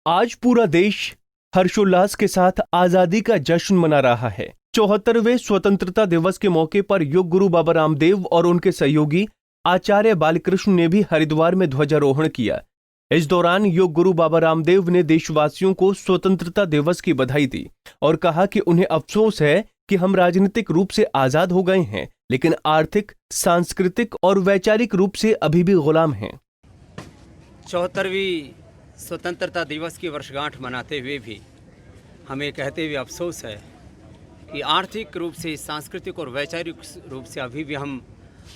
आज पूरा देश हर्षोल्लास के साथ आजादी का जश्न मना रहा है। 74वें स्वतंत्रता दिवस के मौके पर योग गुरु बाबा रामदेव और उनके सहयोगी आचार्य बालकृष्ण ने भी हरिद्वार में ध्वजारोहण किया। इस दौरान योग गुरु बाबा रामदेव ने देशवासियों को स्वतंत्रता दिवस की बधाई दी और कहा कि उन्हें अफसोस है कि हम राजनीतिक रूप से आजाद हो गए हैं, लेकिन आर्थिक, सांस्कृतिक और वैचारिक रूप से अभी भी गुलाम हैं। 74वीं स्वतंत्रता दिवस की वर्षगांठ मनाते हुए भी हमें कहते हुए अफसोस है कि आर्थिक रूप से, सांस्कृतिक और वैचारिक रूप से अभी भी हम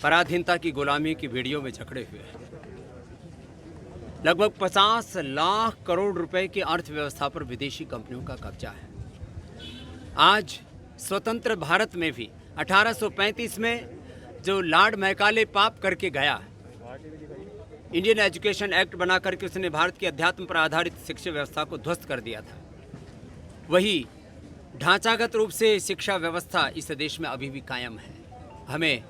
पराधीनता की गुलामी की बेड़ियों में जकड़े हुए हैं। लगभग 50 लाख करोड़ रुपए की अर्थव्यवस्था पर विदेशी कंपनियों का कब्जा है। आज स्वतंत्र भारत में भी 1835 में जो लॉर्ड मैकाले पाप करके गया, इंडियन एजुकेशन एक्ट बना करके उसने भारत की अध्यात्म पर आधारित शिक्षा व्यवस्था को ध्वस्त कर दिया था। वही ढांचागत रूप से शिक्षा व्यवस्था इस देश में अभी भी कायम है। हमें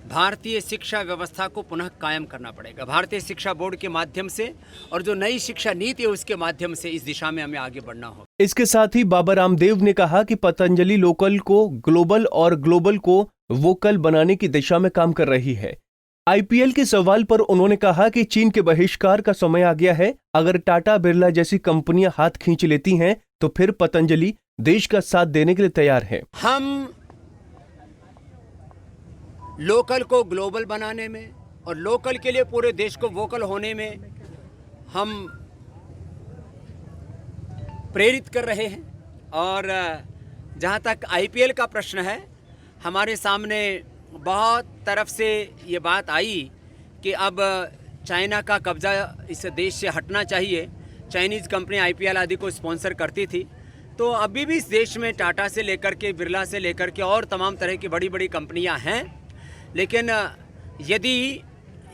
भारतीय शिक्षा व्यवस्था को पुनः कायम करना पड़ेगा। भारतीय शिक्षा बोर्ड के माध्यम से और जो नई शिक्षा नीति है उसके माध्यम से इस दिशा में हमें आगे बढ़ना होगा। इसके साथ ही बाबा रामदेव ने कहा कि पतंजलि लोकल को ग्लोबल और ग्लोबल को वोकल बनाने की दिशा में काम कर रही है। आईपीएल के सवाल पर उन्होंने कहा कि चीन के बहिष्कार का समय आ गया है। अगर टाटा बिरला जैसी कंपनियां हाथ खींच लेती हैं तो फिर पतंजलि देश का साथ देने के लिए तैयार है। हम लोकल को ग्लोबल बनाने में और लोकल के लिए पूरे देश को वोकल होने में हम प्रेरित कर रहे हैं। और जहाँ तक आईपीएल का प्रश्न है, हमारे सामने बहुत तरफ से ये बात आई कि अब चाइना का कब्जा इस देश से हटना चाहिए। चाइनीज़ कंपनी आईपीएल आदि को स्पॉन्सर करती थी, तो अभी भी इस देश में टाटा से लेकर के, बिरला से लेकर के और तमाम तरह की बड़ी बड़ी कंपनियां हैं। लेकिन यदि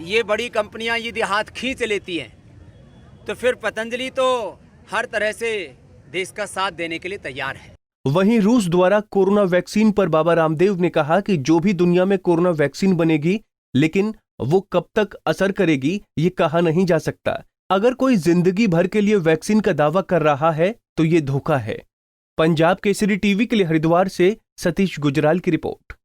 ये बड़ी कंपनियां यदि हाथ खींच लेती हैं तो फिर पतंजलि तो हर तरह से देश का साथ देने के लिए तैयार है। वहीं रूस द्वारा कोरोना वैक्सीन पर बाबा रामदेव ने कहा कि जो भी दुनिया में कोरोना वैक्सीन बनेगी, लेकिन वो कब तक असर करेगी ये कहा नहीं जा सकता। अगर कोई जिंदगी भर के लिए वैक्सीन का दावा कर रहा है तो ये धोखा है। पंजाब केसरी टीवी के लिए हरिद्वार से सतीश गुजराल की रिपोर्ट।